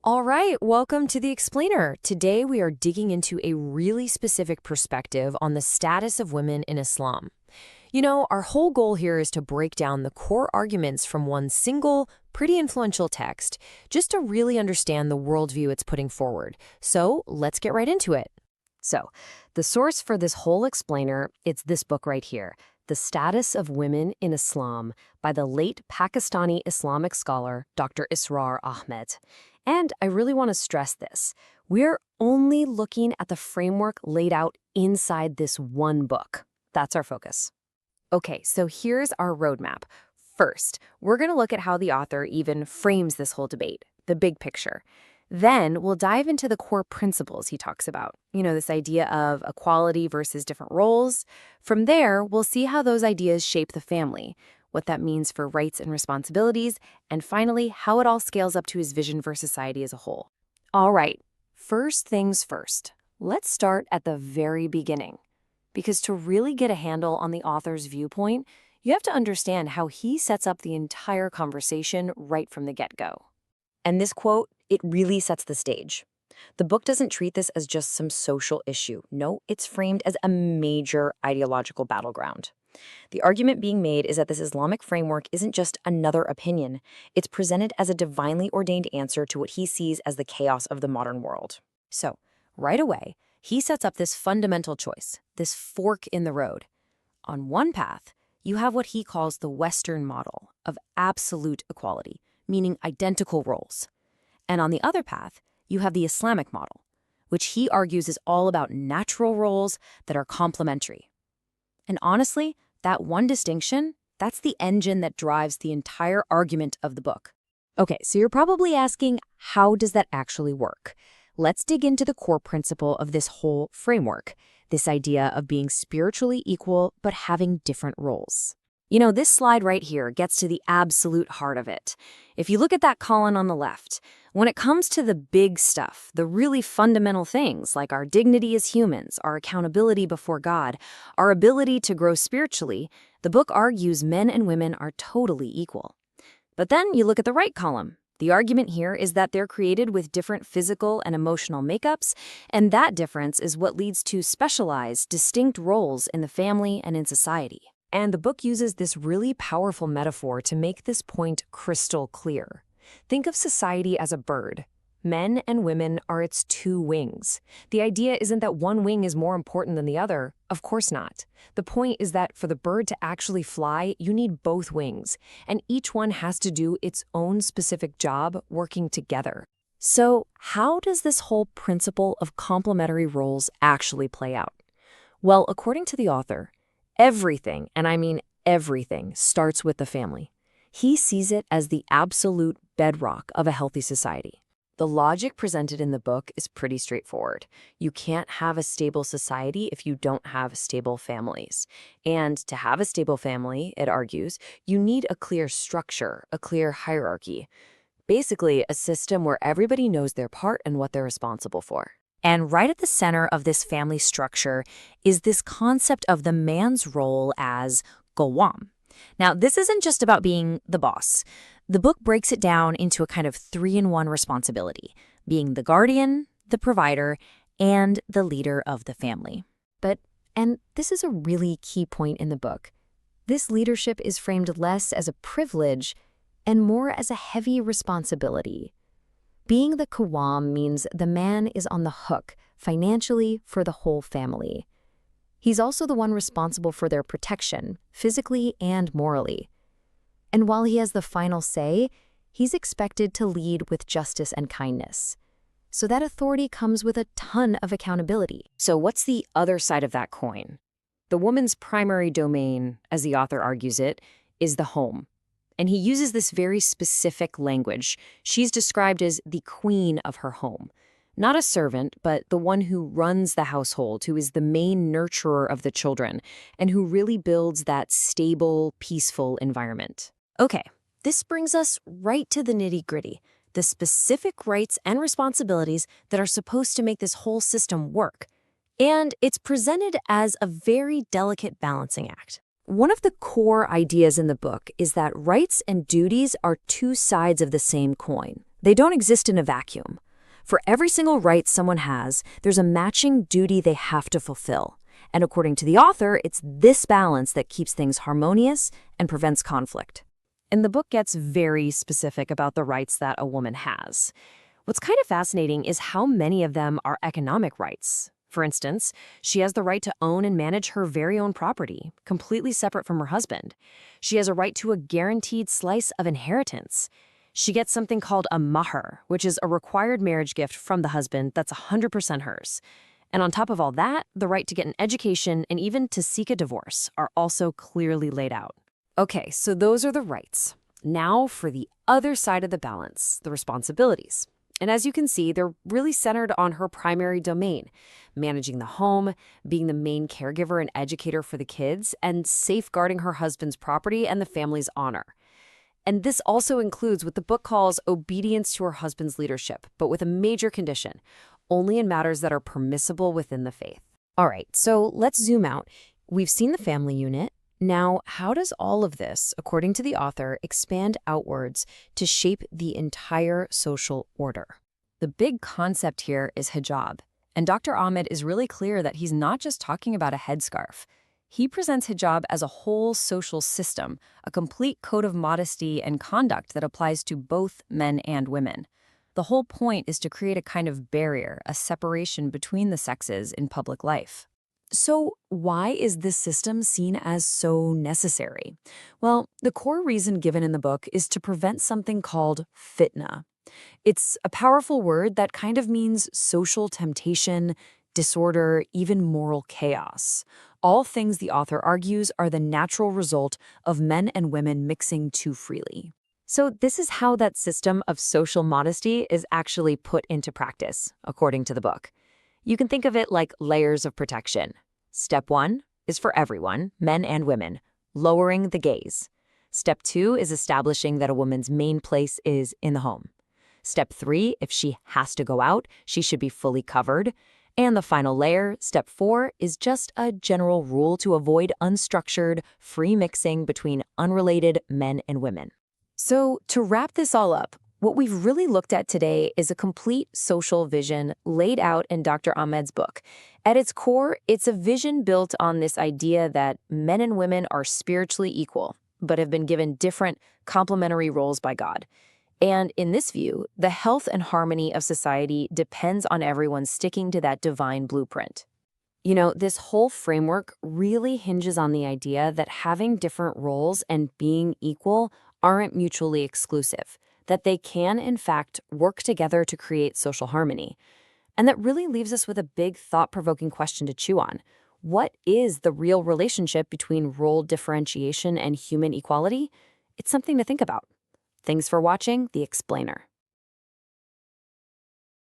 All right, welcome to the Explainer. Today we are digging into a really specific perspective on the status of women in Islam. Our whole goal here is to break down the core arguments from one single, pretty influential text, just to really understand the worldview it's putting forward. So let's get right into it. So, the source for this whole explainer, it's this book right here, The Status of Women in Islam by the late Pakistani Islamic scholar Dr Israr Ahmed. And I really want to stress this. We're only looking at the framework laid out inside this one book. That's our focus. Okay, so here's our roadmap. First, we're going to look at how the author even frames this whole debate, the big picture. Then we'll dive into the core principles he talks about, this idea of equality versus different roles. From there, we'll see how those ideas shape the family, what that means for rights and responsibilities, and finally, how it all scales up to his vision for society as a whole. All right, first things first. Let's start at the very beginning. Because to really get a handle on the author's viewpoint, you have to understand how he sets up the entire conversation right from the get-go. And this quote, it really sets the stage. The book doesn't treat this as just some social issue. No, it's framed as a major ideological battleground. The argument being made is that this Islamic framework isn't just another opinion. It's presented as a divinely ordained answer to what he sees as the chaos of the modern world. So, right away, he sets up this fundamental choice, this fork in the road. On one path, you have what he calls the Western model of absolute equality, meaning identical roles. And on the other path, you have the Islamic model, which he argues is all about natural roles that are complementary. And honestly, that one distinction, that's the engine that drives the entire argument of the book. Okay, so you're probably asking, how does that actually work? Let's dig into the core principle of this whole framework, this idea of being spiritually equal but having different roles. This slide right here gets to the absolute heart of it. If you look at that column on the left, when it comes to the big stuff, the really fundamental things like our dignity as humans, our accountability before God, our ability to grow spiritually, the book argues men and women are totally equal. But then you look at the right column. The argument here is that they're created with different physical and emotional makeups, and that difference is what leads to specialized, distinct roles in the family and in society. And the book uses this really powerful metaphor to make this point crystal clear. Think of society as a bird. Men and women are its two wings. The idea isn't that one wing is more important than the other. Of course not. The point is that for the bird to actually fly, you need both wings, and each one has to do its own specific job working together. So, how does this whole principle of complementary roles actually play out? Well, according to the author, everything, and I mean everything, starts with the family. He sees it as the absolute bedrock of a healthy society. The logic presented in the book is pretty straightforward. You can't have a stable society if you don't have stable families. And to have a stable family, it argues, you need a clear structure, a clear hierarchy. Basically, a system where everybody knows their part and what they're responsible for. And right at the center of this family structure is this concept of the man's role as Qawwam. Now, this isn't just about being the boss. The book breaks it down into a kind of three-in-one responsibility, being the guardian, the provider, and the leader of the family. And this is a really key point in the book, this leadership is framed less as a privilege and more as a heavy responsibility. Being the Qawwam means the man is on the hook financially for the whole family. He's also the one responsible for their protection, physically and morally. And while he has the final say, he's expected to lead with justice and kindness. So that authority comes with a ton of accountability. So what's the other side of that coin? The woman's primary domain, as the author argues it, is the home. And he uses this very specific language. She's described as the queen of her home. Not a servant, but the one who runs the household, who is the main nurturer of the children, and who really builds that stable, peaceful environment. Okay, this brings us right to the nitty-gritty, the specific rights and responsibilities that are supposed to make this whole system work. And it's presented as a very delicate balancing act. One of the core ideas in the book is that rights and duties are two sides of the same coin. They don't exist in a vacuum. For every single right someone has, there's a matching duty they have to fulfill. And according to the author, it's this balance that keeps things harmonious and prevents conflict. And the book gets very specific about the rights that a woman has. What's kind of fascinating is how many of them are economic rights. For instance, she has the right to own and manage her very own property, completely separate from her husband. She has a right to a guaranteed slice of inheritance. She gets something called a mahr, which is a required marriage gift from the husband that's 100% hers. And on top of all that, the right to get an education and even to seek a divorce are also clearly laid out. Okay, so those are the rights. Now for the other side of the balance, the responsibilities. And as you can see, they're really centered on her primary domain, managing the home, being the main caregiver and educator for the kids, and safeguarding her husband's property and the family's honor. And this also includes what the book calls obedience to her husband's leadership, but with a major condition, only in matters that are permissible within the faith. All right, so let's zoom out. We've seen the family unit. Now, how does all of this, according to the author, expand outwards to shape the entire social order? The big concept here is hijab, and Dr. Ahmed is really clear that he's not just talking about a headscarf. He presents hijab as a whole social system, a complete code of modesty and conduct that applies to both men and women. The whole point is to create a kind of barrier, a separation between the sexes in public life. So why is this system seen as so necessary? Well, the core reason given in the book is to prevent something called fitna. It's a powerful word that kind of means social temptation, disorder, even moral chaos. All things the author argues are the natural result of men and women mixing too freely. So this is how that system of social modesty is actually put into practice, according to the book. You can think of it like layers of protection. Step 1 is for everyone, men and women, lowering the gaze. Step 2 is establishing that a woman's main place is in the home. Step 3, if she has to go out, she should be fully covered. And the final layer, step 4, is just a general rule to avoid unstructured, free mixing between unrelated men and women. So to wrap this all up, what we've really looked at today is a complete social vision laid out in Dr. Ahmed's book. At its core, it's a vision built on this idea that men and women are spiritually equal, but have been given different complementary roles by God. And in this view, the health and harmony of society depends on everyone sticking to that divine blueprint. You know, this whole framework really hinges on the idea that having different roles and being equal aren't mutually exclusive, that they can, in fact, work together to create social harmony. And that really leaves us with a big thought-provoking question to chew on. What is the real relationship between role differentiation and human equality? It's something to think about. Thanks for watching The Explainer.